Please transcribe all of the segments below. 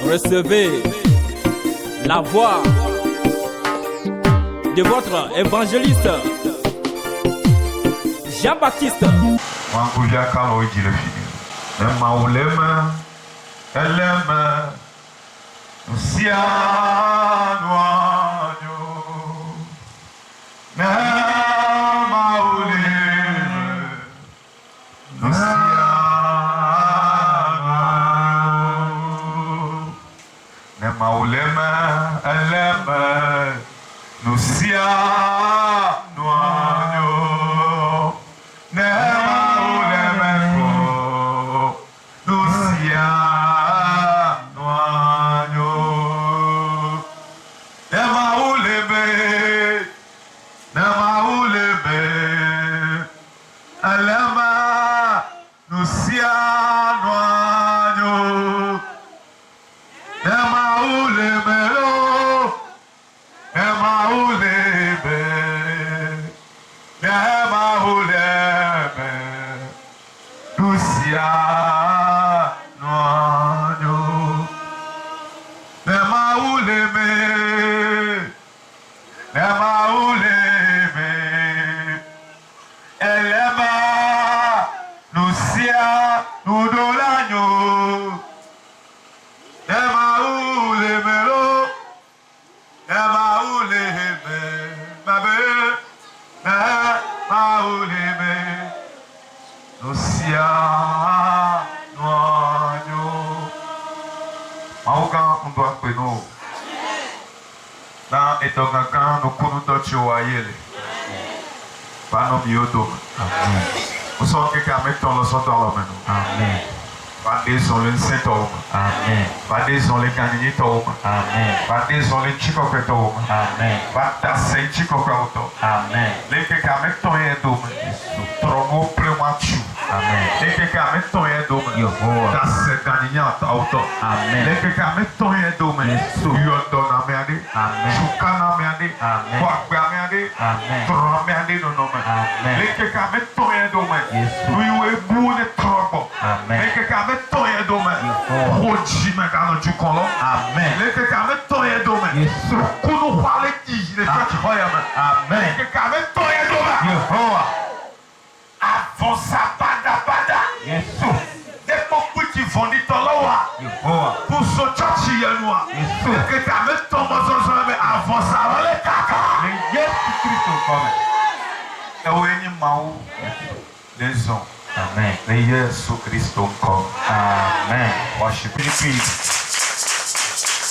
Recevez la voix de votre évangéliste Jean-Baptiste.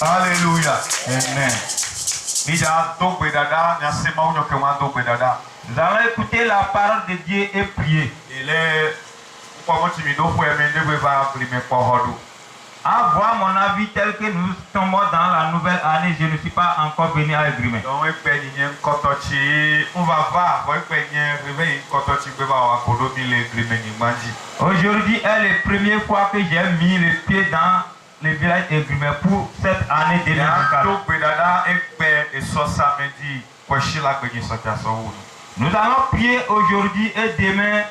Alléluia. Amen. Nous allons écouter la parole de Dieu et prier. Avoir mon avis tel que nous tombons dans la nouvelle année, je ne suis pas encore venu à Egrimé. Aujourd'hui est la première fois que j'ai mis les pieds dans le village Egrimé pour cette année 2024. Nous allons prier aujourd'hui et demain,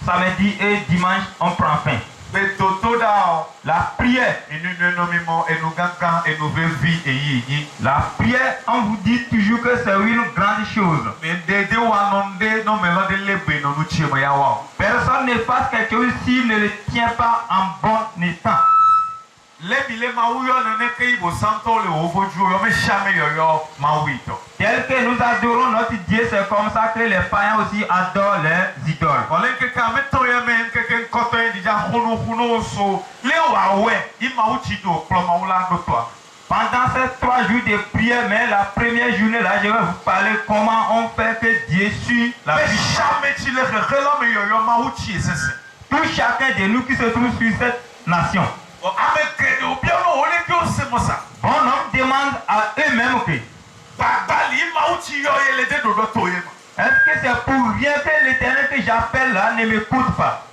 samedi et dimanche, on prend fin. La prière, la prière, on vous dit toujours que c'est une grande chose. Personne ne fasse quelque chose s'il ne le tient pas en bon état. Tel que nous adorons notre Dieu, c'est comme ça que les païens aussi adorent les idoles. Pendant ces 3 jours de prière, mais la première journée là, je vais vous parler comment on fait que Dieu suit la vie. Tout chacun de nous qui se trouve sur cette nation. Bon homme demande à eux-mêmes que est-ce que c'est pour rien que l'Éternel que j'appelle là ne m'écoute pas?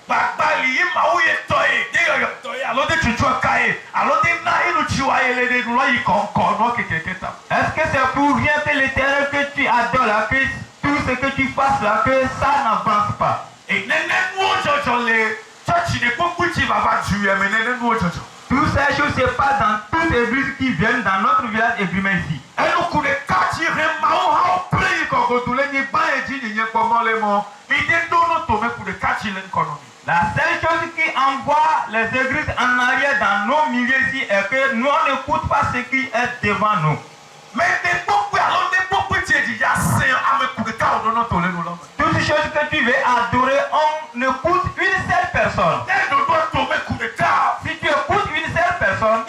Est-ce que c'est pour rien que l'Éternel que tu adores là, que tout ce que tu fasses là, que ça n'avance pas? Toutes ces choses se passent dans toutes les églises qui viennent dans notre village égrimé ici. La seule chose qui envoie les églises en arrière dans nos milieux ici est que nous on n'écoute pas ce qui est devant nous. Toutes ces choses que tu veux adorer, on écoute une seule personne. Si tu écoutes une seule personne,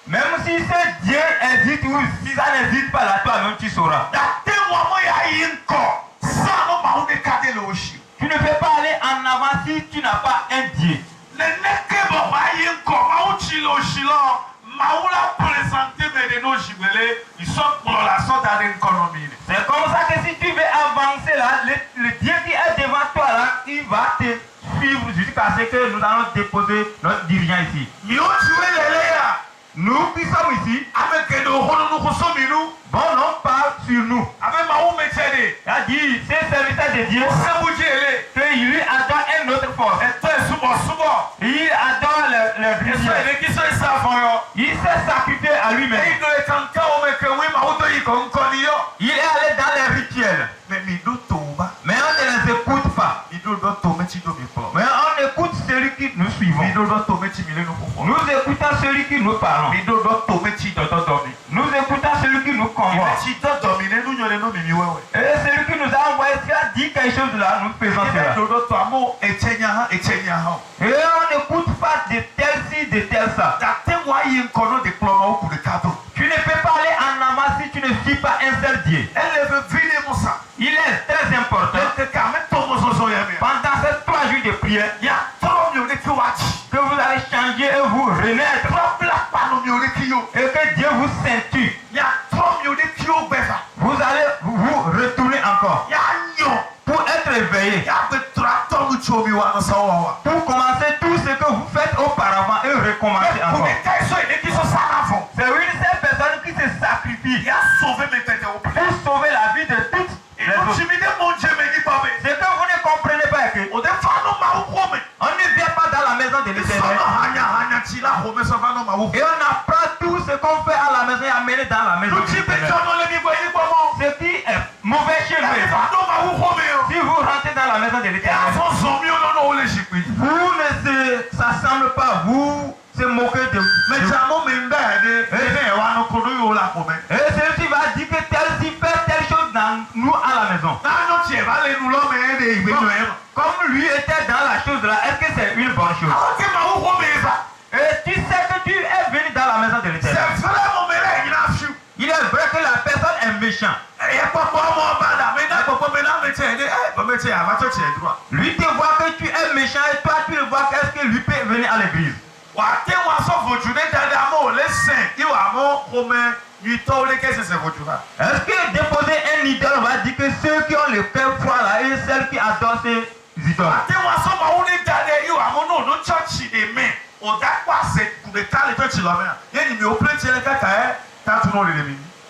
même si ce Dieu existe ou si ça n'existe pas là, toi-même tu sauras. Tu ne peux pas aller en avant si tu n'as pas un Dieu. C'est comme ça que si tu veux avancer là, le Dieu qui est devant toi là, il va te suivre jusqu'à ce que nous allons déposer notre dirigeant ici. Nous qui sommes ici, bon nom parle sur nous. Il a dit, c'est serviteur de Dieu, qu'il lui adore une autre force. Il adore le rivière. Il s'est sacrifié à lui-même. Il est allé dans les rituels. Mais on ne les écoute pas. Mais on écoute celui qui nous suivons. Nous écoutons celui qui nous parle. Nous écoutons celui qui nous convoque. Et celui qui nous a envoyé, s'il a dit quelque chose là, nous faisons cela. Et on n'écoute pas de tel ci, de tel ça. Tu ne peux pas aller en avant si tu ne suis pas un seul Dieu. Il est très important. Pendant ces 3 jours de prière, que vous allez changer et vous renaître. Et que Dieu vous ceinture. Vous allez vous retourner encore. Pour être éveillé. Pour commencer tout ce que vous faites auparavant et recommencer encore. C'est une seule personne qui se sacrifie pour sauver la vie de toutes les autres. Ce que vous ne comprenez pas est que on ne vient pas dans la maison de l'Éternel et on apprend tout ce qu'on fait à la maison et amener dans la maison de l'Éternel. Ce qui est mauvais chez nous, si vous rentrez dans la maison de l'Éternel, vous ne s'assemblez pas, vous se moquez de vous. Et celui-ci va dire que tel-ci fait telle chose dans nous à la maison. Comme lui était dans la chose là, est-ce que c'est une bonne chose? Et tu sais que tu es venu dans la maison de l'Éternel. Il est vrai que la personne est méchante. Lui te voit que tu es méchant et toi tu le vois qu'est-ce que lui peut venir à l'église. Est-ce que déposer un idole, on va dire que ceux qui ont le cœur froid là et celles qui adorent ces idoles.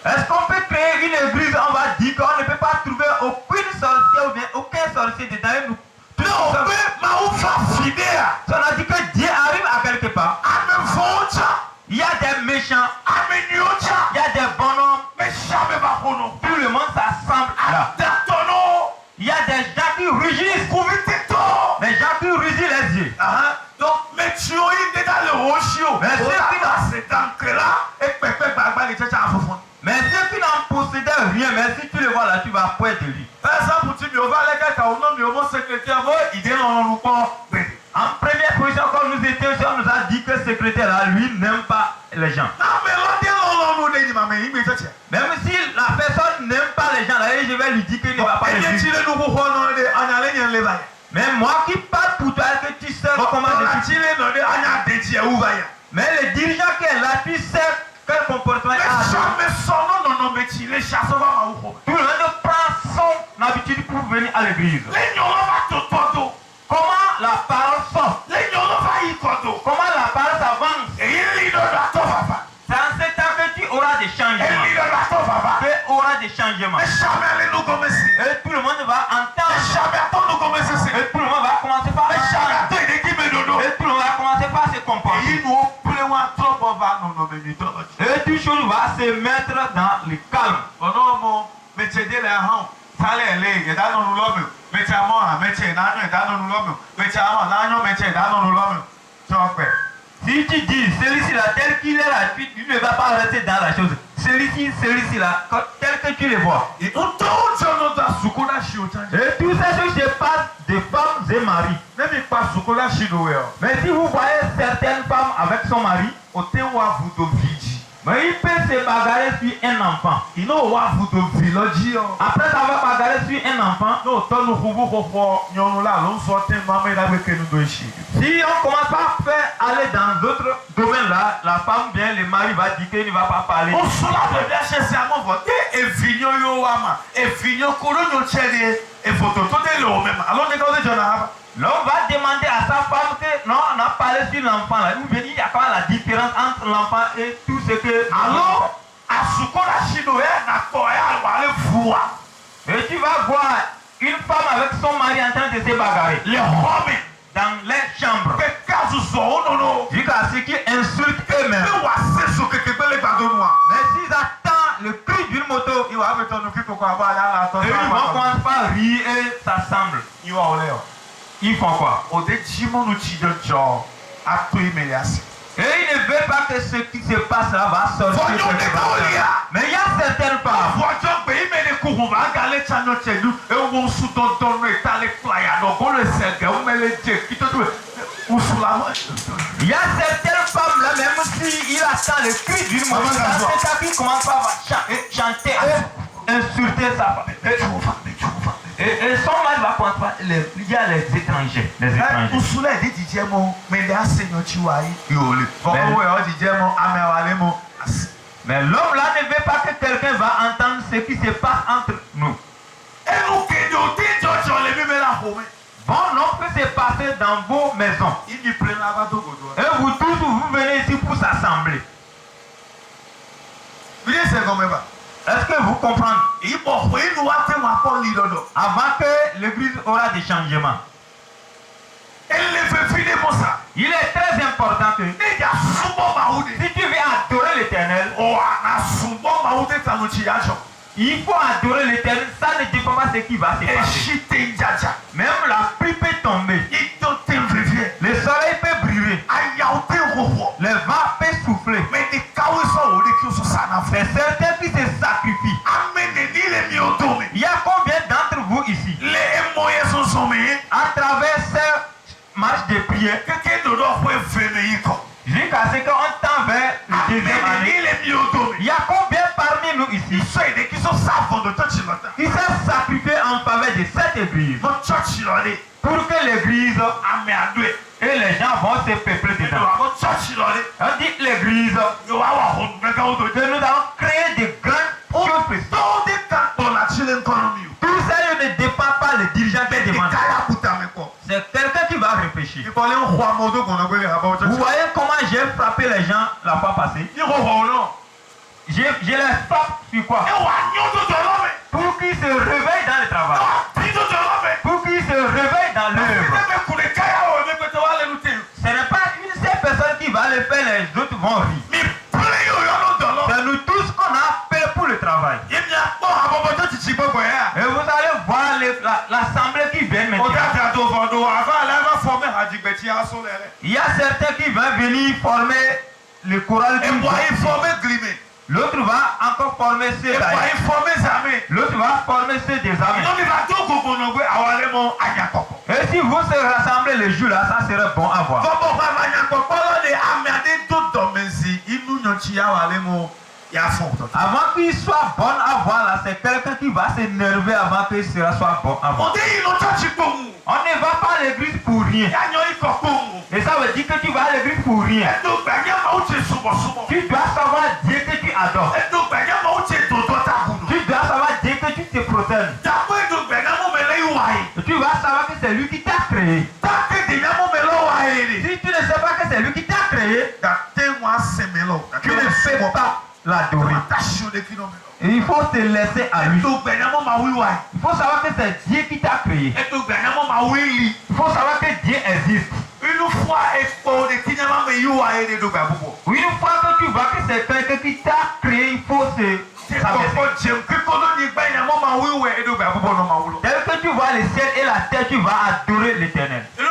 Est-ce qu'on peut créer une église, on va dire qu'on ne peut pas trouver aucune sorcière ou bien aucun sorcier dedans et nous. On a dit que Dieu arrive à quelque part. Il y a des méchants. Il y a des bonhommes. Tout le monde s'assemble là. Il y a des gens qui rugissent. Des gens qui rugissent les yeux. Mais ceux qui n'en possédaient rien, mais si tu le vois là, tu vas pointer de lui. En première position, quand nous étions, on nous a dit que le secrétaire là, lui, n'aime pas les gens. Même si la personne n'aime pas les gens là, je vais lui dire qu'il ne va pas les suivre. Mais moi qui parle pour toi, est-ce que tu sais comment je suis? Mais le dirigeant qui est là, tu sais quel comportement il a. Tout le monde prend son habitude pour venir à l'église. Comment la parole sort? Comment la parole s'avance? C'est en ce temps que tu auras des changements. Tu auras des changements. Et tout le monde va entendre. Et Et toujours va se mettre dans le calme. Si tu dis celui-ci là tel qu'il est là, tu ne vas pas rester dans la chose. Celui-ci là, tel que tu le vois. Et toutes ces choses se passent de femmes et maris. Mais si vous voyez certaines femmes avec son mari, mais il peut se bagarrer sur un enfant. Après avoir bagarré sur un enfant, si on commence pas à faire aller dans d'autres domaines là, la femme bien, le mari va dire qu'il ne va pas parler. L'homme va demander à sa femme que non, on a parlé sur l'enfant là. Ou bien il y a pas la différence entre l'enfant et tout ce que. Alors, et tu vas voir une femme avec son mari en train de se bagarrer. Dans les chambres. Jusqu'à ce qu'ils insultent eux-mêmes. Mais s'ils attendent le cri d'une moto, ils vont commencer à rire et s'assemblent. Ils font quoi? Et ils ne veulent pas que ce qui se passe là va sortir. Mais il y a certaines femmes. Il y a certaines femmes là, même s'il attend le cri d'une moto, c'est ça qui commence à chanter, insulter sa femme. Et son mari va prendre, il y a les étrangers. Les étrangers. Mais l'homme là ne veut pas que quelqu'un va entendre ce qui se passe entre nous. Bon nom peut se passer dans vos maisons. Et vous tous, vous venez ici pour s'assembler. Est-ce que vous comprenez? Avant que l'église aura des changements. Il est très important que si tu veux adorer l'Éternel, il faut adorer l'Éternel. Ça ne dépend pas de ce qui va se passer. Même la pluie peut tomber. Le soleil peut brûler. Le vent peut souffler. C'est certains qui se sacrifient. Il y a combien d'entre vous ici? À travers ces marches de prière, jusqu'à ce qu'on tend vers le deuxième année, il y a combien parmi nous ici qui se sacrifient en faveur de cette église pour que l'église et les gens vont se peupler dedans. On dit l'église que nous avons créé de grandes choses précieuses. Tout ça ne dépend pas des dirigeants qui demandent. C'est quelqu'un qui va réfléchir. Vous voyez comment j'ai frappé les gens la fois passée? Je les frappe sur quoi? Pour qu'ils se réveillent dans le travail. Pour qu'ils se réveillent dans l'œuvre. Ce n'est pas une seule personne qui va le faire, les autres vont rire. C'est nous tous qu'on a fait pour le travail. Et vous allez voir l'assemblée qui vient maintenant. Il y a certains qui vont venir former le choral. L'autre va encore former ceux d'ailleurs. L'autre va former ceux des amis. Et si vous se rassemblez le jour là, ça serait bon à voir. Avant qu'il soit bon à voir là, c'est quelqu'un qui va s'énerver avant qu'il soit bon à voir. On ne va pas à l'église pour rien. Et ça veut dire que tu vas à l'église pour rien. Tu dois savoir Dieu que tu adores. Tu dois savoir Dieu que tu te protèges. Tu vas savoir que c'est lui qui t'a créé. Si tu ne sais pas que c'est lui qui t'a créé, tu ne peux pas l'adorer. Et il faut te laisser à lui. Il faut savoir que c'est Dieu qui t'a créé. Il faut savoir que Dieu existe. Une fois que tu vois que c'est quelqu'un qui t'a créé, il faut se s'abaisser. Dès que tu vois le ciel et la terre, tu vas adorer l'Éternel. Au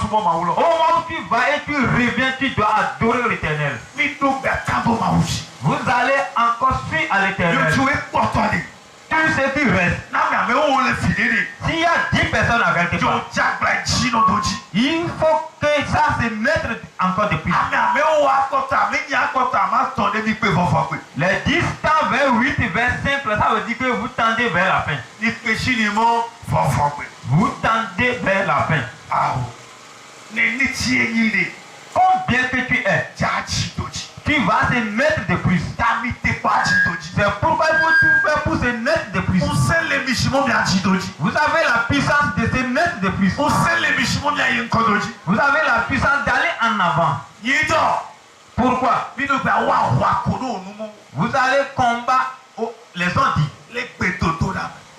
moment où tu vas et tu reviens, tu dois adorer l'Éternel. Vous allez encore suivre à l'Éternel. Tout ce qui reste. S'il y a 10 personnes à quelque part, il faut que ça se mette encore de plus. Les 10 tendent vers 8, vers 5, ça veut dire que vous tendez vers la fin. Vous tendez vers la fin. Combien que tu es, tu vas se mettre de plus. C'est pourquoi il faut tout faire pour se mettre de plus. Vous avez la puissance de se mettre de plus. Vous avez la puissance d'aller en avant. Pourquoi? Vous allez combattre les ondits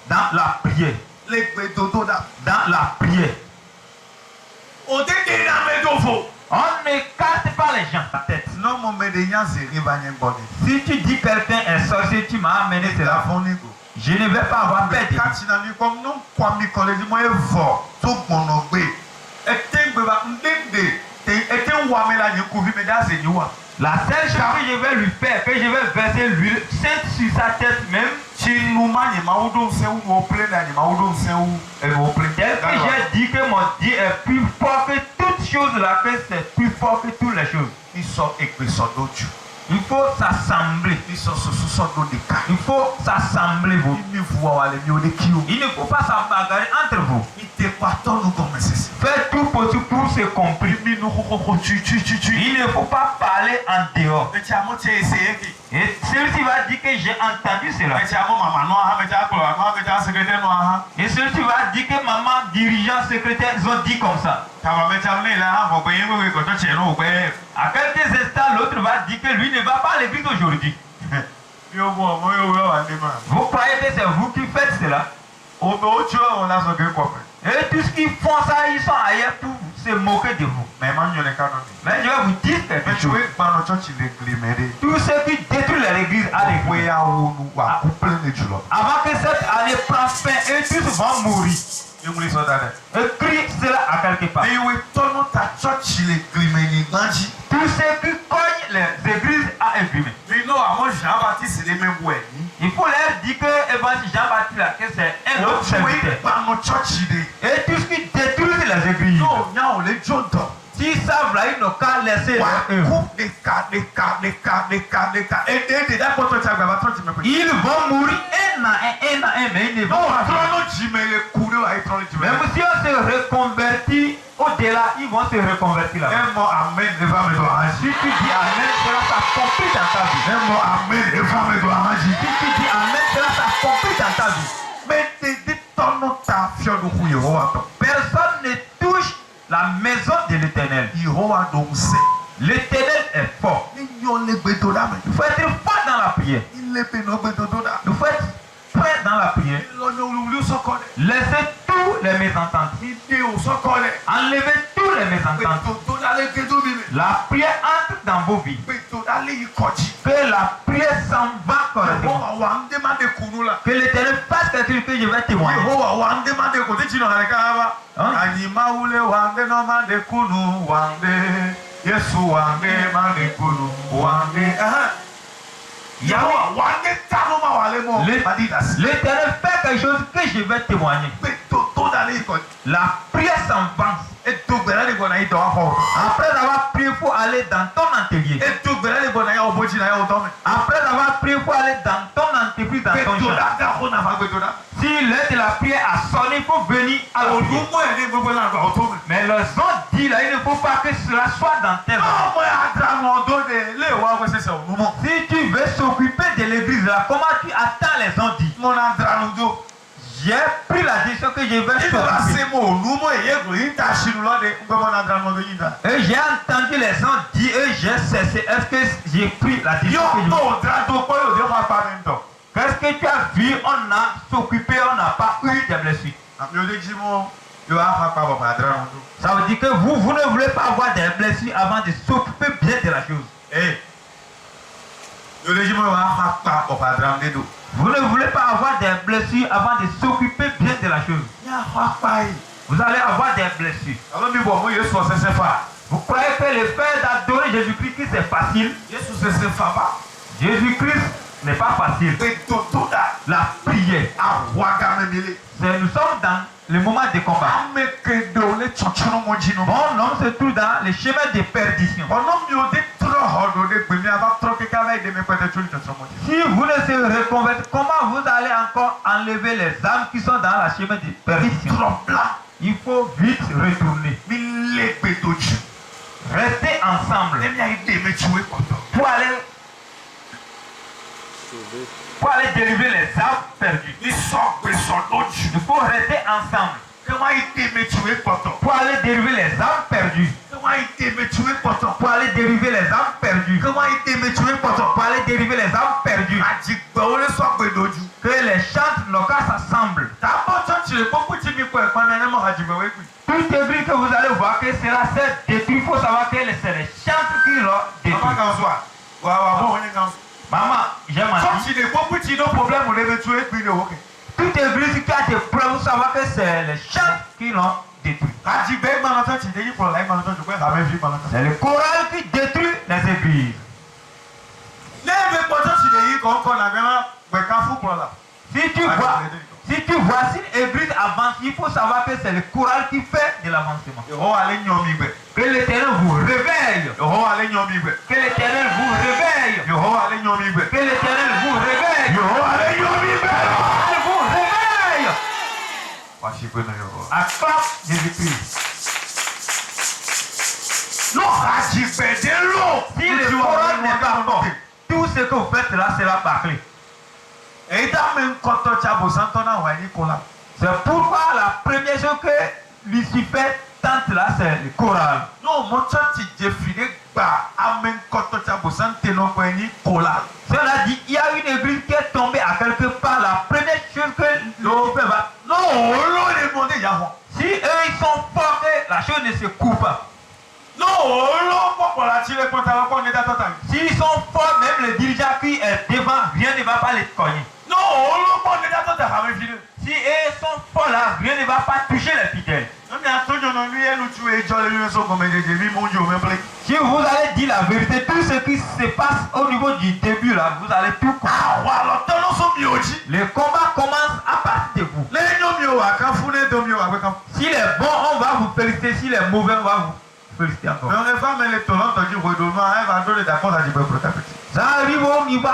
dans la prière. Dans la prière. On n'écarte pas les gens ta tête. Si tu dis que quelqu'un est sorcier, tu m'as amené cela. Je ne vais pas avoir peur de la seule chose que je vais lui faire, que je vais verser l'huile sainte sur sa tête même. Tel que j'ai dit que mon Dieu est plus fort que toutes choses, la fête c'est plus fort que toutes les choses. Il faut s'assembler. Il faut s'assembler vous. Il ne faut pas s'embagarrer entre vous. Faites tout possible pour se comprendre. Il ne faut pas parler en dehors. Et celui-ci va dire que j'ai entendu cela. Et celui-ci va dire que maman, dirigeant, secrétaire, ils ont dit comme ça. À quelques instants, l'autre va dire que lui ne va pas à l'église aujourd'hui. Vous croyez que c'est vous qui faites cela? Et tout ce qu'ils font ça, ils sont ailleurs pour se moquer de vous. Mais je vais vous dire quelque chose. Tout ce qui détruit l'église à l'église. Avant que cette année prenne fin et tous vont mourir. Écris cela à quelque part. Tout ce qui cogne les églises à églimer. Il faut leur dire que l'évangile Jean-Baptiste que c'est un autre serviteur. Et tout ce qui détruit les églises. S'ils savent là, ils n'ont qu'à laisser eux. Ils vont mourir un à un, mais ils ne vont pas. Même si on se reconvertit au-delà, ils vont se reconvertir là. Si tu dis Amen, cela s'accomplit dans ta vie. Si tu dis Amen, cela s'accomplit dans ta vie. Personne ne touche la maison de l'Éternel. L'Éternel est fort. Il faut être fort dans la prière. Il faut être prêt dans la prière. Laissez tous les mésententes. Enlevez tous les mésententes. La prière entre dans vos vies. Que la prière s'en va correctement. Que l'Éternel fasse quelque chose que je vais témoigner. L'Éternel fait quelque chose que je vais témoigner. La prière s'en va. Après avoir prié, il faut aller dans ton atelier. Après avoir prié, il faut aller dans ton entreprise, dans ton champ. Si l'heure de la prière a sonné, il faut venir à la prière. Mais les autres disent là, il ne faut pas que cela soit dans tes mains. Si tu veux s'occuper de l'église là, comment tu attends les autres dit? J'ai pris la décision que je vais s'occuper. Et j'ai entendu les gens dire et j'ai cessé. Est-ce que j'ai pris la décision que je vais? Qu'est-ce que tu as vu? On a s'occupé, on n'a pas eu de blessures. Ça veut dire que vous ne voulez pas avoir des blessures avant de s'occuper bien de la chose. Vous ne voulez pas avoir des blessures avant de s'occuper bien de la chose. Vous allez avoir des blessures. Vous croyez que le fait d'adorer Jésus-Christ c'est facile? Jésus-Christ n'est pas facile. La prière. Nous sommes dans le moment de combat. Bon homme se trouve dans le chemin de perdition. Si vous ne se reconvertissez, comment vous allez encore enlever les âmes qui sont dans le chemin de perdition? Il faut vite retourner. Restez ensemble pour aller délivrer les âmes perdues. Il faut rester ensemble pour aller délivrer les âmes perdues. Pour aller délivrer les âmes perdues. Pour aller délivrer les âmes perdues. Que les chantes locales s'assemblent. Tout débris que vous allez voir que cela s'est détruit, il faut savoir que c'est les chantes qui l'ont détruit. Maman, j'ai menti. Tout débris qui a des problèmes, vous savez que c'est les chantes qui l'ont détruit. C'est le choral qui détruit les églises. Si tu vois si l'église avance, il faut savoir que c'est le choral qui fait de l'avancement. Que l'Éternel vous réveille. Que l'Éternel vous réveille. Que l'Éternel vous réveille. Acclame Jésus-Christ. Si le choral n'est pas fort, tout ce que vous faites là sera bâclé. C'est pourquoi la première chose que Lucifer tente là, c'est le choral. Cela dit, il y a une église qui est tombée à quelque part. La première chose que Lucifer va... Si eux ils sont forts, la chose ne se coupe pas. S'ils sont forts, même le dirigeant qui est devant, rien ne va pas les cogner. Si eux sont forts là, rien ne va pas toucher les fidèles. Si vous allez dire la vérité, tout ce qui se passe au niveau du début là, vous allez tout comprendre. Le combat commence à partir de vous. S'il est bon, on va vous féliciter. S'il est mauvais, on va vous féliciter encore. Ça arrive au niveau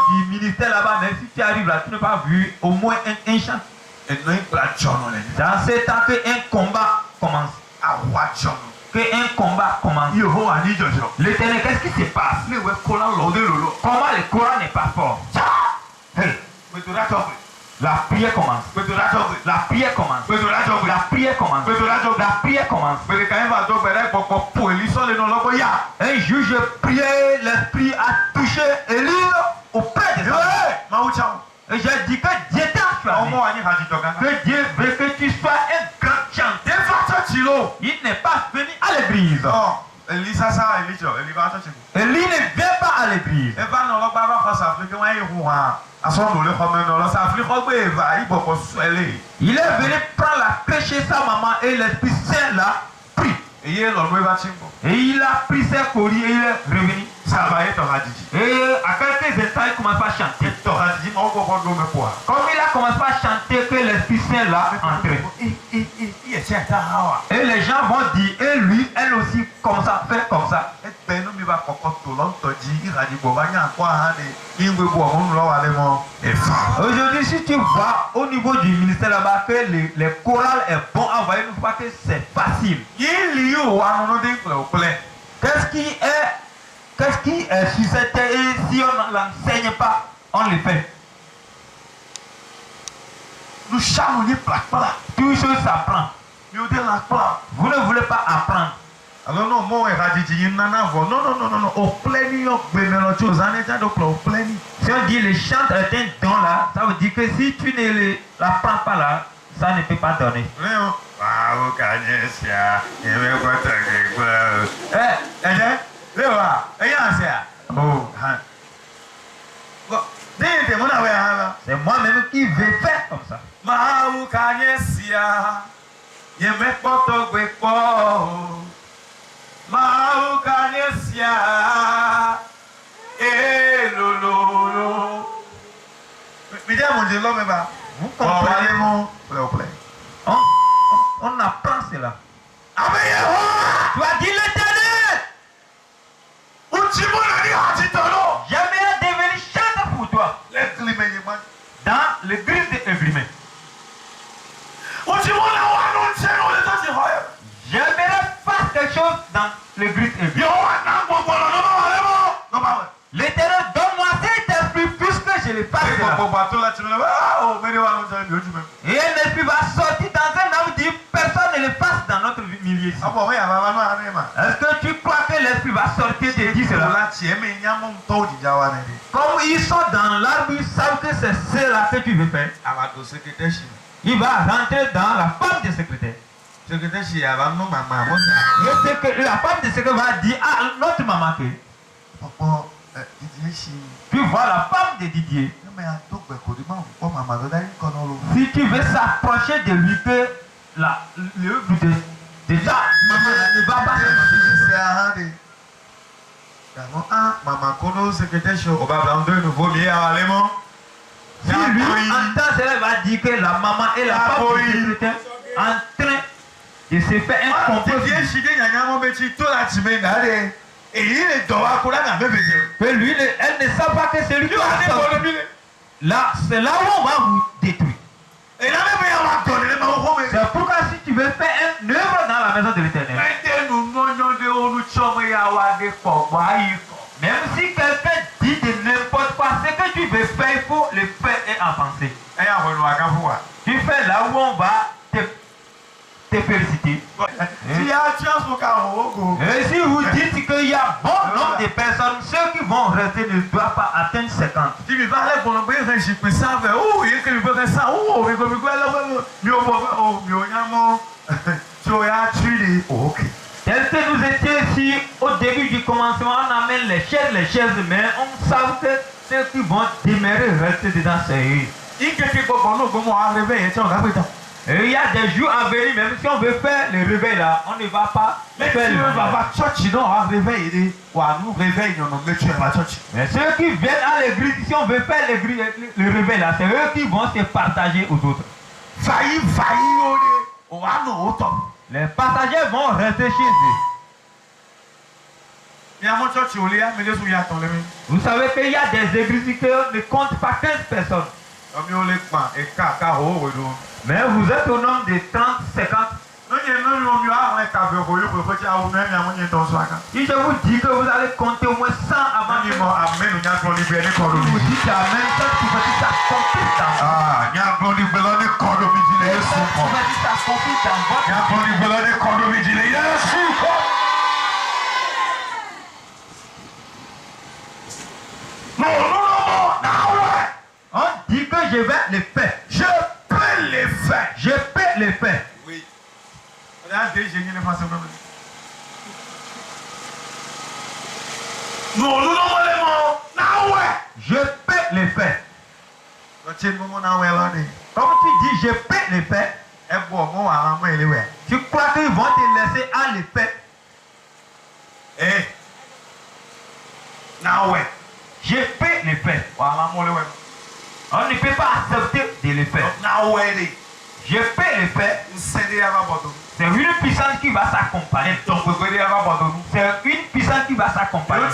du ministère là-bas, même si tu arrives là, tu n'as pas vu au moins un chant. Dans ce temps qu'un combat commence. Qu'un combat commence. L'Éternel, qu'est-ce qui se passe? Comment le Coran n'est pas fort? La prière commence. La prière commence. La prière commence. La prière commence. Un juge priait, l'esprit a touché Élie auprès de Dieu. Et j'ai dit que Dieu t'a choisi. Que Dieu veut que tu sois un grand chanteur. Il n'est pas venu à l'église. Élie ne vient pas à l'église. Il est venu prendre la paix chez sa maman et l'Esprit Saint l'a pris. Et il a pris ses colis et il est revenu. Et à quelques instants, il commence à chanter. Comme il a commencé à chanter, que l'Esprit Saint l'a entré. Et les gens vont dire, et lui, elle aussi, comme ça, fait comme ça. Aujourd'hui, si tu vois au niveau du ministère là-bas que les chorales est bon à envoyer, une fois que c'est facile. Qu'est-ce qui est sur cette terre et si on ne l'enseigne pas, on le fait. Tout chose s'apprend. Vous ne voulez pas apprendre. Alors non, moi, non. Au plein, si on dit le chant est un don là, ça veut dire que si tu ne l'apprends pas là, ça ne peut pas donner. Mau Kanyesia, Yewe Kwatagekwa. Lewa, Eyansia. Oh, hein. C'est moi-même qui vais faire comme ça. Mau Kanyesia, Yewe Kwatagekwa. Mau Kanyesia, Lolo. Mesdames, mon Dieu, l'homme est bas. Vous comprenez? S'il vous plaît. On apprend cela. Amen. Tu as dit l'Éternel. J'aimerais devenir chanteur pour toi. Dans l'église d'Evrimé. J'aimerais faire quelque chose dans l'église d'Evrimé. L'Éternel, donne-moi cet esprit puisque je l'ai pas fait. Et un esprit va sortir dans un homme dit personne ne le passe dans notre milieu. Est-ce que tu crois que l'esprit va sortir de dire cela? Comme ils sont dans l'arbre, ils savent que c'est cela que tu veux faire. Il va rentrer dans la femme de secrétaire. Et c'est que la femme de secrétaire va dire à notre maman que tu vois la femme de Didier. Si tu veux s'approcher de lui, que l'œuvre de ça, maman ne va pas se si lui entend cela, il va dire que la maman et la femme de secrétaire en train de se faire un complot. Que lui, elle ne sait pas que c'est lui qui va sortir. Là, c'est là où on va vous détruire. C'est pourquoi si tu veux faire une œuvre dans la maison de l'Éternel, même si quelqu'un dit de n'importe quoi, ce que tu veux faire, il faut le faire et en penser. Tu fais là où on va te féliciter. Et si vous dites qu'il y a bon nombre de personnes, ceux qui vont rester ne doivent pas atteindre 50. Tel que nous étions ici au début du commencement, on amène les chaises, mais on sait que ceux qui vont demeurer rester dedans, c'est eux. Et il y a des jours à venir, même si on veut faire le réveil là, on ne va pas faire le réveil. Mais ceux qui viennent à l'église, si on veut faire le réveil là, c'est eux qui vont se partager aux autres. Les passagers vont rester chez eux. Vous savez qu'il y a des églises qui ne comptent pas 15 personnes. Mais vous êtes au nombre de 30, 50. Si je vous dis que vous allez compter au moins 100 avant que vous dites amen, ça prophétie s'accomplit dans on dit que je vais le faire. Je peux le faire. Je peux le faire. Oui. Je peux le faire. Comme tu dis, je peux le faire. Tu crois qu'ils vont te laisser à le faire? Je peux le faire. On ne peut pas accepter de le faire. Je peux le faire. C'est une puissance qui va s'accompagner. C'est une puissance qui va s'accompagner.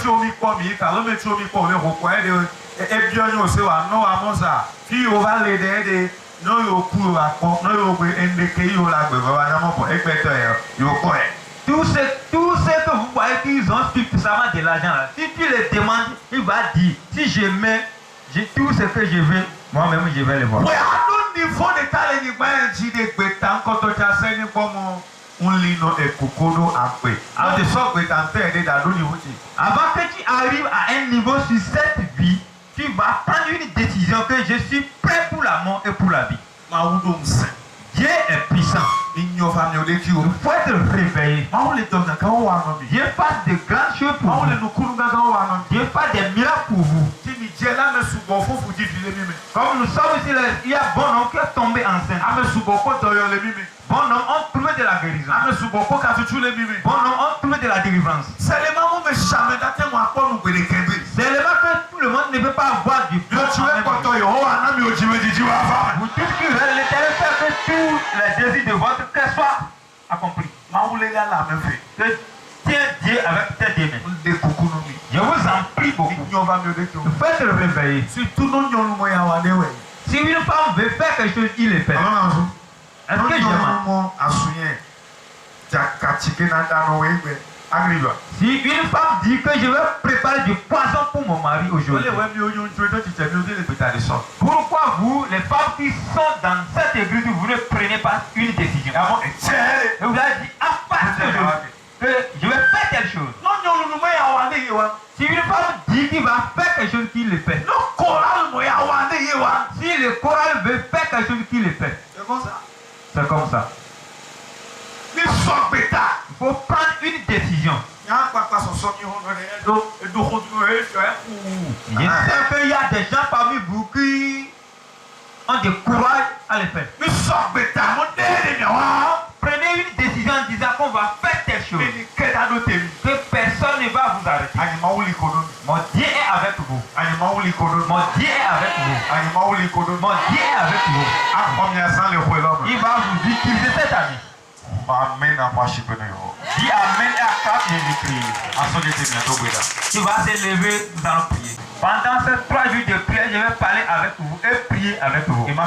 Tous ceux que vous voyez qu'ils ont suffisamment de l'argent là, si tu les demandes, il va dire, si je mets tout ce que je veux, moi-même je vais le voir. Avant que tu arrives à un niveau sur cette vie, tu vas prendre une décision que je suis prêt pour la mort et pour la vie. Dieu est puissant. faut être réveillé. Dieu fasse de grandes choses pour vous. Dieu fasse des miracles pour vous. Comme nous sommes ici, il y a bon homme qui est tombé enceinte. Bon homme ont trouvé de la guérison. Bon homme ont trouvé de la délivrance. Seulement que tout le monde ne peut pas avoir du feu. Vous dites que l'Éternel fait que tous les désirs de votre cœur soient accomplis. Que tiens Dieu avec tes deux mains. Je vous en prie beaucoup. Faites le réveiller. Si une femme veut faire quelque chose, il le fait. Est-ce que je Si une femme dit que je vais préparer du poisson pour mon mari aujourd'hui, pourquoi vous, les femmes qui sont dans cette église, vous ne prenez pas une décision? Et vous avez dit, à partir de que je vais faire quelque chose. Si une femme dit qu'il va faire quelque chose, qu'il le fait. Si le choral veut faire quelque chose, qu'il le fait. C'est comme ça. Il faut prendre une décision. Je sais qu'il y a des gens parmi vous qui ont du courage à le faire. Prenez une décision en disant qu'on va faire telle chose. Que personne ne va vous arrêter. Mon Dieu est avec vous. Mon Dieu est avec vous. Mon Dieu est avec vous. Il va vous utiliser cette année. Dis Amen et acclame Jésus-Christ. Tu vas te lever, nous allons prier. Pendant ces 3 jours de prière, je vais parler avec vous et prier avec vous. Et je vais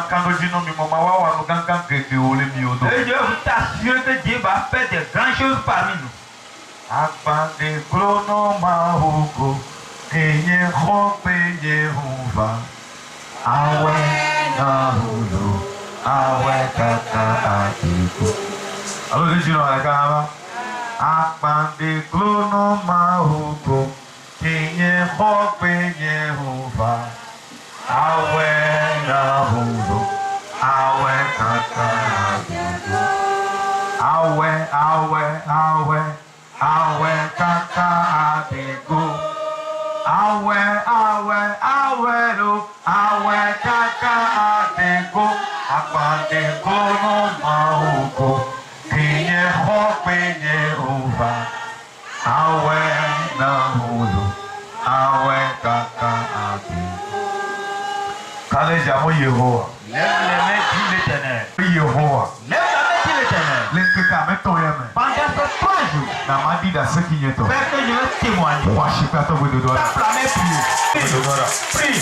vous assurer que Dieu va faire des grandes choses parmi nous. Alors, je dis non, la caméra. Akpande glono mahugo, kenye hope Yehova. Awe na hulo, awe kaka abigo. Awe kaka abigo. Awe lo, awe kaka abigo. Akpande glono mahugo. Kenye hope Yehova, awe na hulu, awe kaka abi. Kale jamo Yehova. Lève les mains, dis l'Éternel. Yehova. Lève la main, dis l'Éternel. L'Éternel met ton yeme. Pendant ces 3 jours, Namadi da ce qui est toi. fais que je vais témoigner. Worship at over the door. Tape la main, prie. Prie.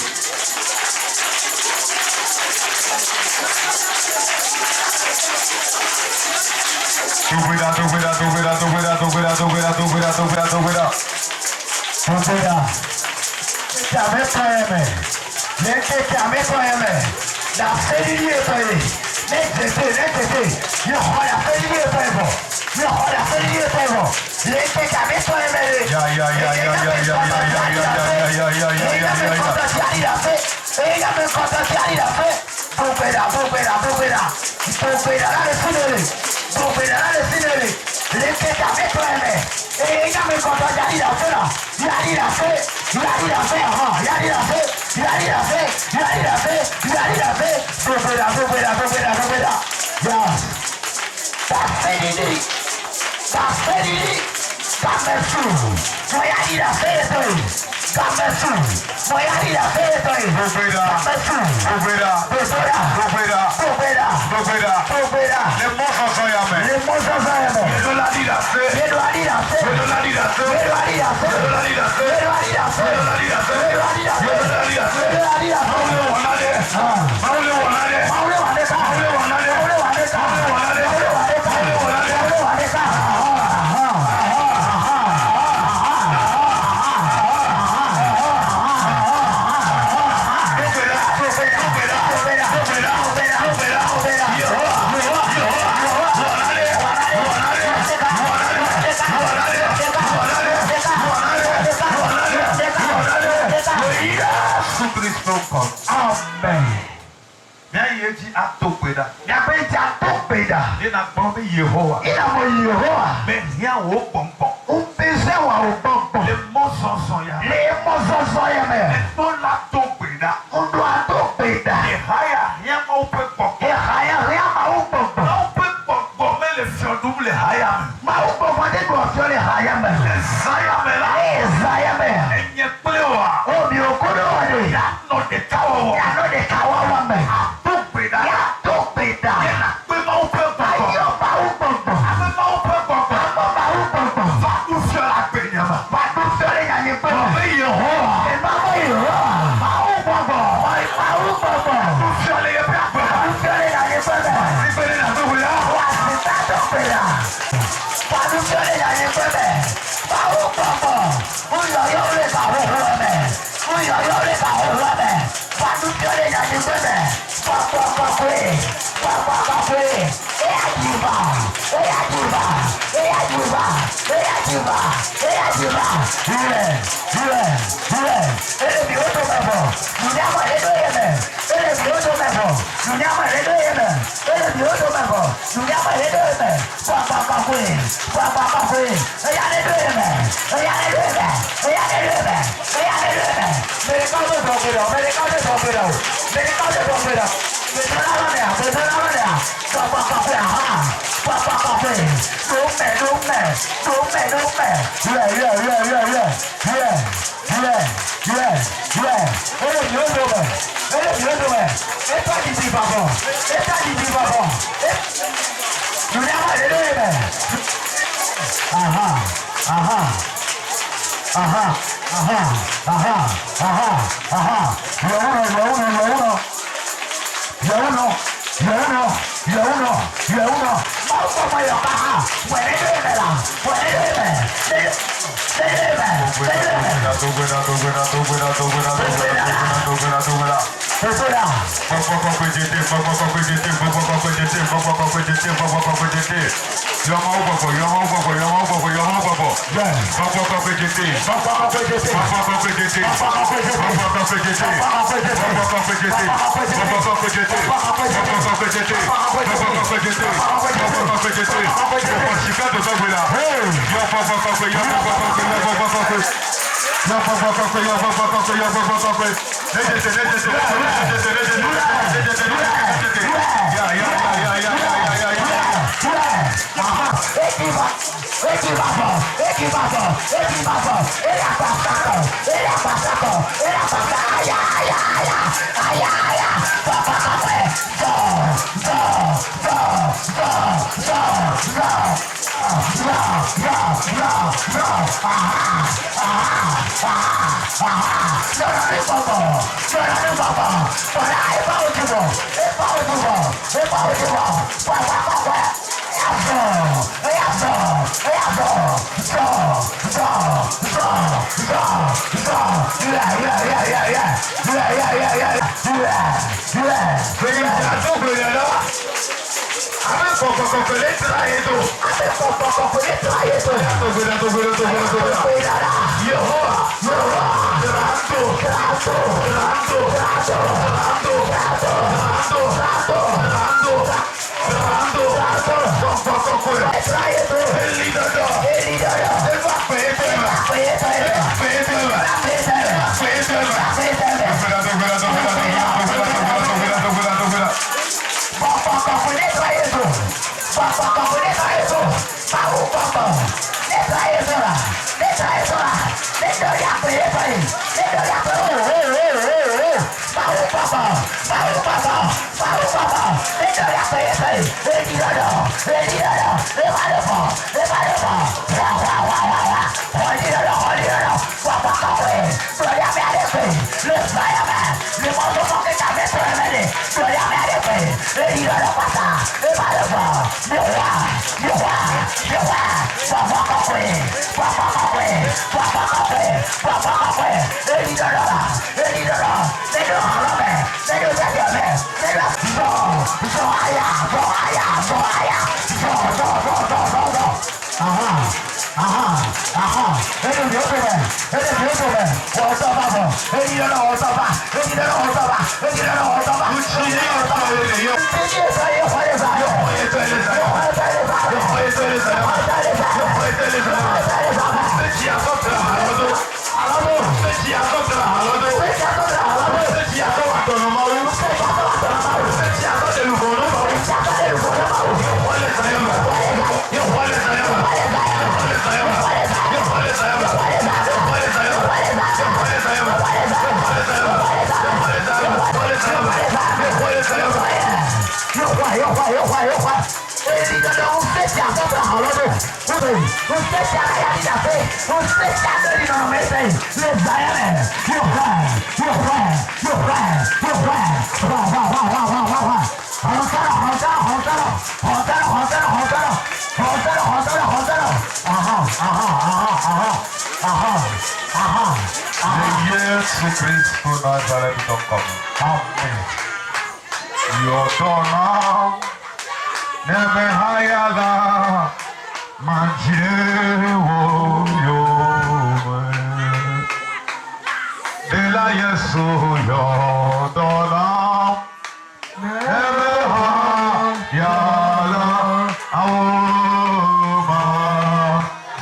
gbọ́n bí Yehowa. Ìyàwó Yehowa. Bẹ́ẹ̀ ni àwọn pọ̀npọ̀n. Umpise wa upompo. Lè mọ́ sọ̀sọ̀ ya. Le mozozo ya me. Ẹ̀tọ́ la tó gbèdá. Undu atopida. Ìháyà yẹn máa ń pẹ́ pọ̀. Ehaya riama upompo. Máa ń pẹ́ pọ̀ mẹ́lẹ̀ fi ọdún lè háyà mi. Ma upompo de do fiole haya me. Ẹ̀sáyà mi la. Ezaya me. Ẹ̀yẹ pé wa. Obi okudo wa de. Yàtọ̀ de káwọ̀ wọ̀. Ya no de kawa wa me. Tó gbèdá. Ya topida. Yẹn na pé máa ń pẹ́ pọ̀. Ayo ba upompo. Àbẹ̀ máa ń pẹ́ pọ̀. Amo ba upompo. Fàdú fẹ́ra pè yẹn ma. Wadu fiole ya ni pe. Ọ̀bẹ Yehowa. Emamo Yehowa. Ma upompo. Ma upompo. Fàdú fẹ́ra yẹn bí àpẹ́. Wadu fiole ya ni pe. Ìbẹ̀rẹ̀ náà tó wẹ̀ yá. Wadu fiole ya ni pe. Ma upompo. Uyo yo le ba huwa me. Uyo yo le ba huwa me. Wadu fiole ya ni pe. Papa kwe. Papa kwe. Eya jiba. Eya jiba. Eya jiba. Eya jiba. Eya jiba. Ele mi oto mebo. Munyama edo yeme. Ele mi oto mebo. Munyama edo yeme. Ele mi oto mebo. Munyama edo yeme. Papa kwe. Papa kwe. Eya edo yeme. Eya edo yeme. Eya edo yeme. Eya edo yeme. Mere kaje dokero. Mere kaje dokero. Mere kaje dokero. Papa kwe. Papa kwe. Dume. Ele mi oto me. Eta di babo. Munyama edo yeme. Aha. Yauno. Mau como yo caja. Puede Yo, Yesu Kristo Nazareth tokomu. Amen. Yotona nemehayaga manjewo yome. Dela Yesu yotona nemehayaga awoma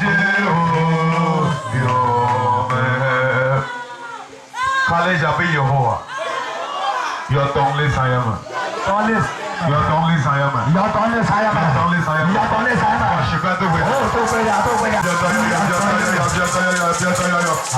jewo yome. Kale jabe Yehowa. Your tongue is I am. Your tongue is I am. Your tongue is I am. Your tongue is I am. Your tongue is I am. Shikatu we. Oh, to be ya, to be ya.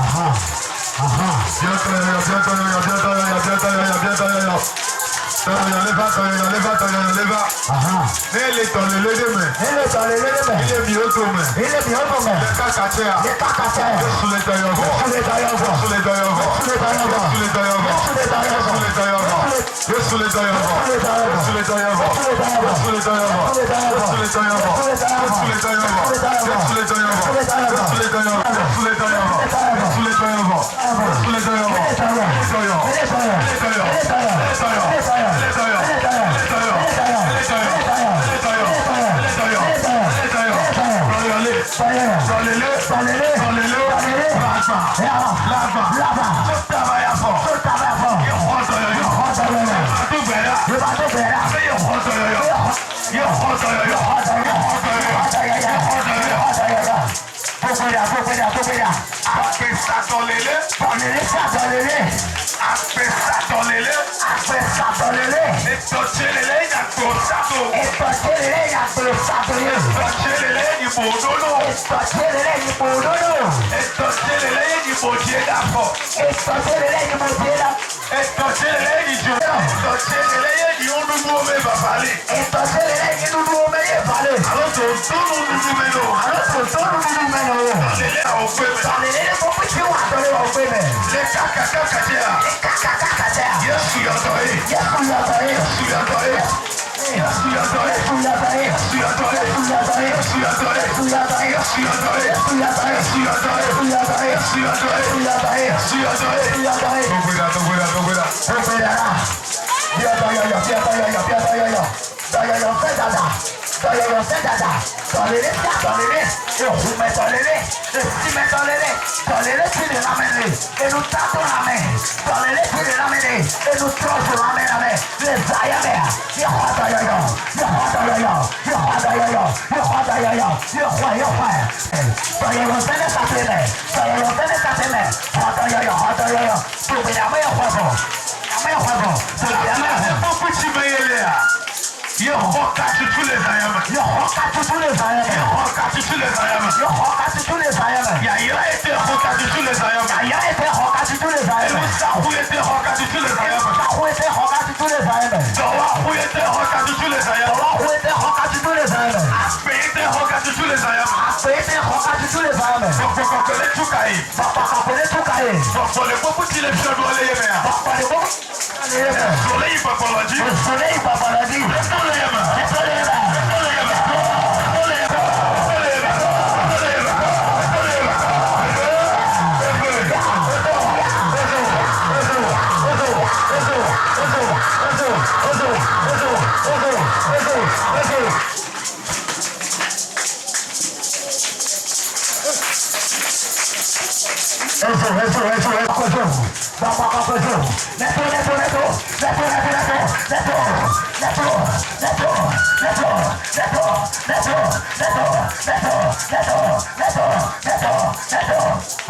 Aha.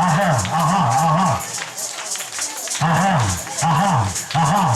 Aha.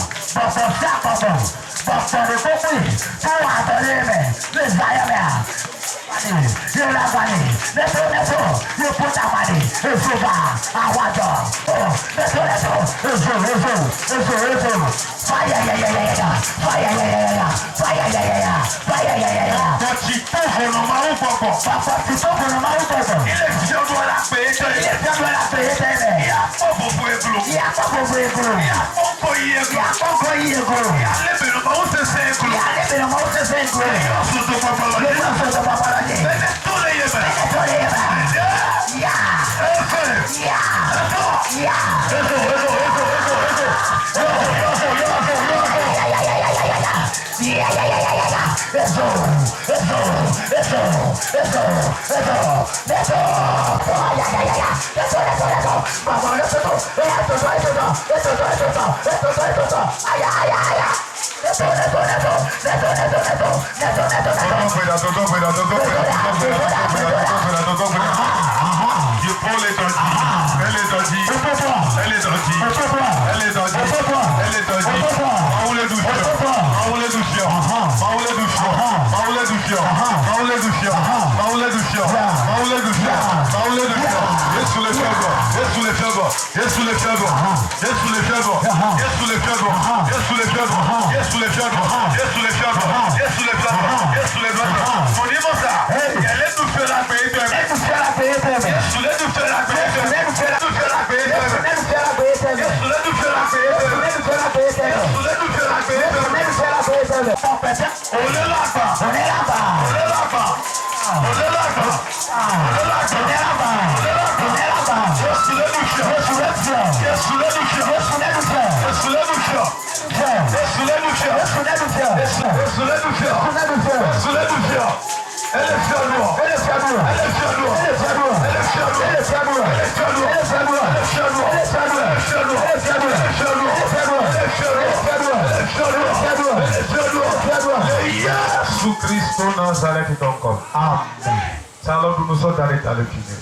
Christo Nazareth est encore. Amen. C'est alors que nous sommes arrêtés à le finir.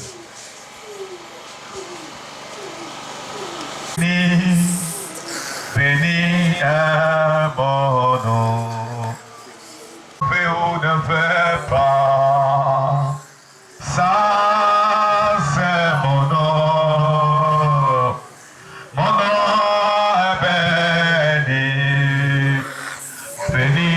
Béni est mon nom. Féo ne fait pas. Ça c'est mon nom. Mon nom est béni. Béni.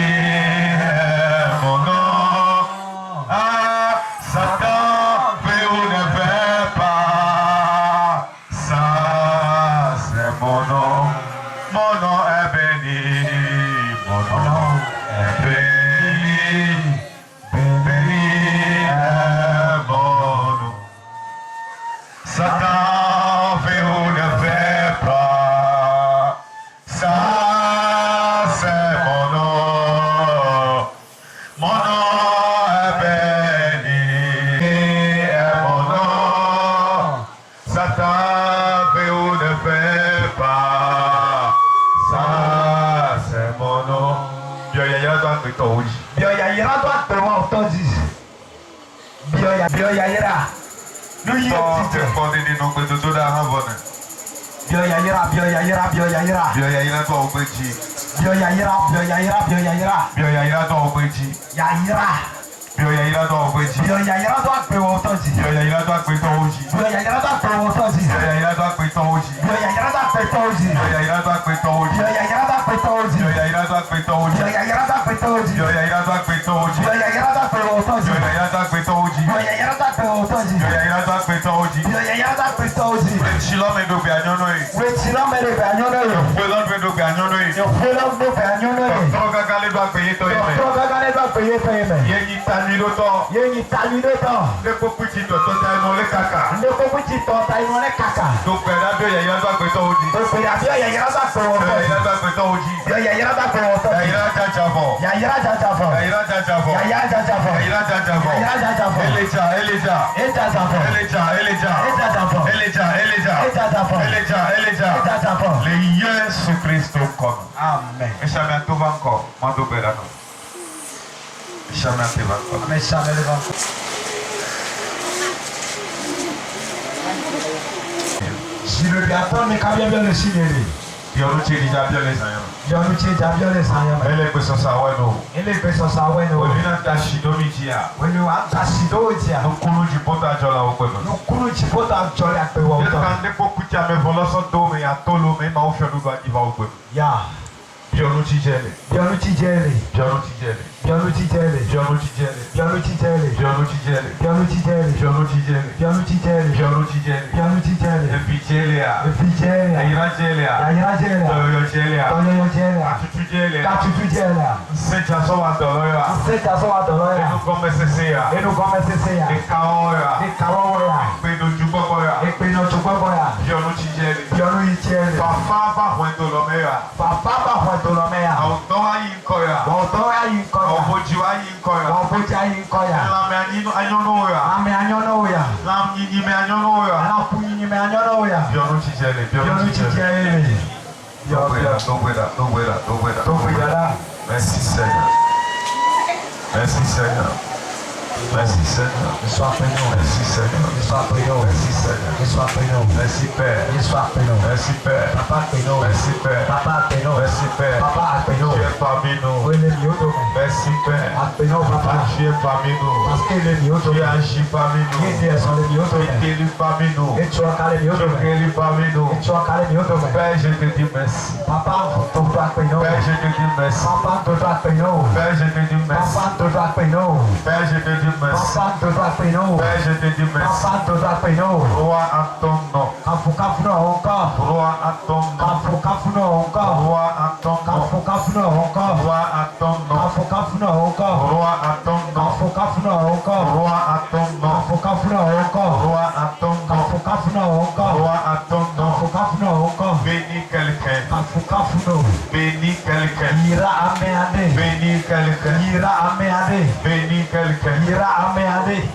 Si le gâteau n'est qu'à bien le signaler, puis on utilise bien les ailleurs. Bionu chi jabiole sayama. Ele peso saweno. Ele peso saweno. Olina tashidomi jia. Wenu atasido jia. Nukunu jipota jola okweno. Nukunu jipota jola akpewa Ye oto. kande pokutia me voloso dome ya tolo me ma ofio nuba diva okweno. Ya. Bionu chijele. Bionu chi jele. Bionu chijele. Bionu chi jele. Bionu chijele. Bionu chi jele. Bionu chijele. Bionu chi jele. Bionu chijele. Bionu chi jele. Bionu chijele. Bionu chi jele. Efichele ya. Efijele. Ayira jele ya. Ayira jele. Toyo jele ya. Toyo jele. Atutu jele ya. Katutu jele. Secha so wa dolo ya. Secha so wa dolo ya. Enu kome sese ya. Enu kome sese ya. Ekawo ya. Ekawo ya. Ekpeno jugbogbo ya. Ekpeno jugbogbo ya. Bionu chijele. Bionu ichele. Fafa ba hwendolome ya. Fafa ba hwendolome ya. Awuto wa yi nko ya. Awuto wa yi nko ya. Awuboji wa yi nko ya. Awuboji wa yi nko ya. Lame anyono ya. Lame anyono ya. Lam yinyime anyono ya. Lam yinyime anyono ya. Bionu chijele. Bionu chijele. Merci Seigneur. Merci Seigneur. Merci Seigneur. Merci Seigneur. Merci Seigneur. Merci Père. Merci Père. Merci Père. Merci Père. Tu es parmi nous. Merci Père. Tu es parmi nous. Tu agis parmi nous. Tu es guéri parmi nous. Tu es guéri parmi nous. Père, je te dis merci. Père, je te dis merci. Père, je te dis merci. Père, je te dis merci. Père, je te dis merci. Roi à ton nom. Roi à ton nom. Roi à ton nom. Roi à ton nom. Roi à ton nom. Roi à ton nom. Roi à ton nom. Roi à ton nom. Bénis quelqu'un. Bénis quelqu'un. Bénis quelqu'un. Bénis quelqu'un.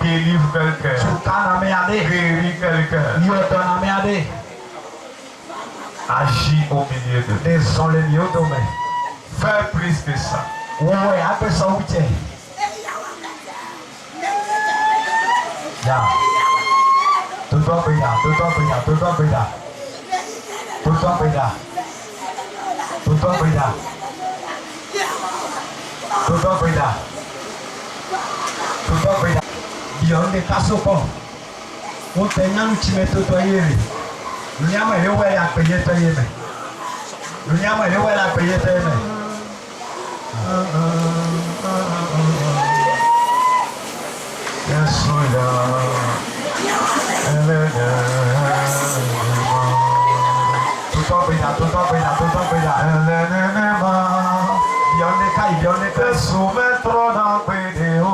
Délivre quelqu'un. Guéris quelqu'un. Agis au milieu de nous. Fais plus que ça. Beyond Kasopo, on t'a bien utilisé tout à l'heure. Nous n'avons pas eu à payer ta yéme. Nous n'avons pas eu à payer ta yéme. Tout en pédale. Beyond the Kai, Soumettre dans pédéo.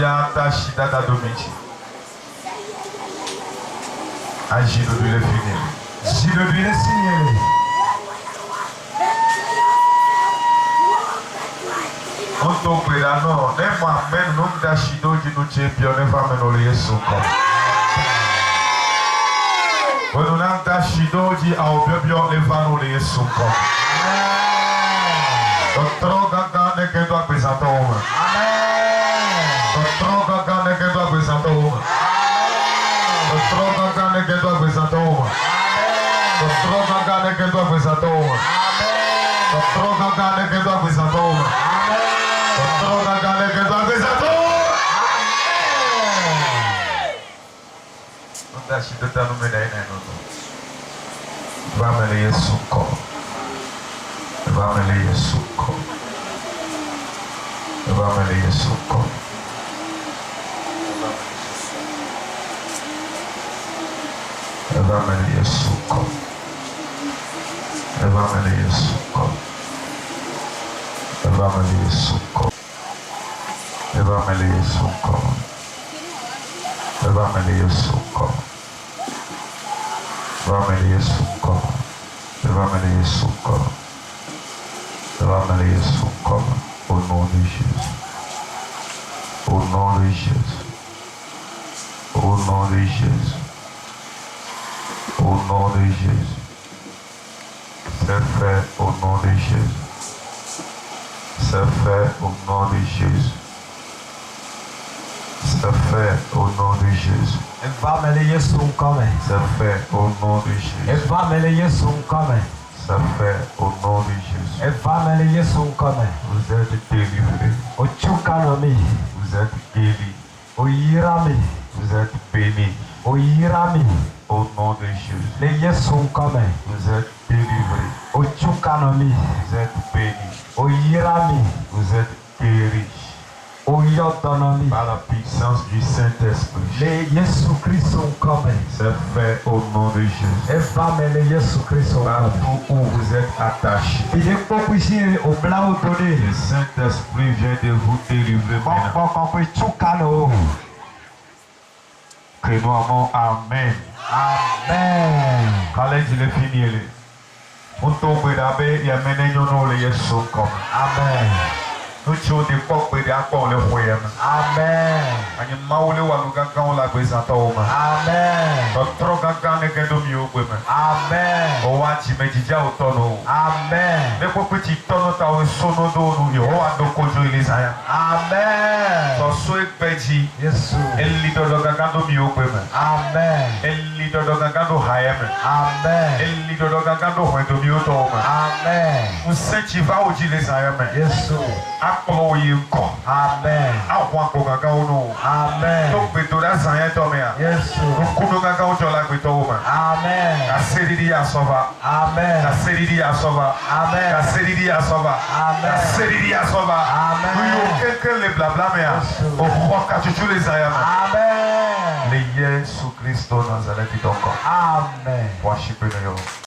Yanta Shidada Domiti. Agis de lui le finir. Si le lui est signé. On tombe là, non. N'est-moi même non d'Achido qui nous tient bien, ne va me noyer son corps. On nous a d'Achido qui a au bien, ne va nous noyer son corps. Docteur Gaga ne que doit présenter au monde. Docteur Gaga ne que doit présenter au monde. Docteur Gaga ne que doit présenter au monde. Docteur Gaga ne que doit présenter au monde. Docteur Gaga ne que doit présenter au monde. Docteur Gaga ne que doit présenter au monde. On t'a chité ta nous médaille non. Va me laisser son corps. Va me laisser son corps. Va me laisser son corps. Va me laisser son corps. Va me laisser son corps. Va me laisser son corps. Va me laisser son corps. Va me laisser son corps. Va me laisser son corps. Va me laisser son corps. Va me laisser son corps. Au nom de Jésus. Au nom de Jésus. Au nom de Jésus. Au nom de Jésus. C'est fait au nom de Jésus. C'est fait au nom de Jésus. C'est fait au nom de Jésus. Va me laisser son corps. C'est fait au nom de Jésus. Va me laisser son corps. C'est fait au nom de Jésus. Va me laisser son corps. Vous êtes délivrés. O chukanami. Vous êtes guéris. O yirami. Vous êtes bénis. O yirami. Au nom de Jésus. Laisser son corps. Vous êtes délivrés. O chukanami. Vous êtes bénis. O yirami. Vous êtes guéris. O yotonomi. Par la puissance du Saint-Esprit. Le Yesu Christ son corps. C'est fait au nom de Jésus. Va me laisser Yesu Christ son corps. Partout où vous êtes attachés. Il est pas possible au blanc donné. Le Saint-Esprit vient de vous délivrer maintenant. Que nous avons Amen. Amen. Quand il est fini, on tombe d'abord, il y a maintenant les Yesu comme. Amen. Nous sommes des peuples de l'accord le royaume. Amen. Ani maule wa luga kan la présenter au ma. Amen. Docteur Gaga ne que do mi o gbe ma. Amen. O wa ti me jija o tono. Amen. Ne ko petit tono ta o sono do nu yo wa do kojo ile saya. Amen. So so e peji. Yesu. El leader do Gaga do mi o gbe ma. Amen. El leader do Gaga do haya ma. Amen. El leader do Gaga do ho do mi o to ma. Amen. O senti va o ji le saya ma. Yesu. Akplo yi nko. Amen. Àwọn akọ̀gàgà ọ̀nà. Amen. Tó gbètò lásán yẹn tọ́ mi à. Yes. Nkúndó gàgà ọ̀jọ̀ la gbètò wò mà. Amen. Kàsẹ́dídí yà sọ́ba. Amen. Kàsẹ́dídí yà sọ́ba. Amen. Kàsẹ́dídí yà sọ́ba. Amen. Kàsẹ́dídí yà sọ́ba. Amen. Nuyo kékeré le blabla mi à. Òkùnkọ̀ kàtútù lè zàyà mà. Amen. Le Yesu Kristo Nazareth dọ̀kọ̀. Amen. Worship in your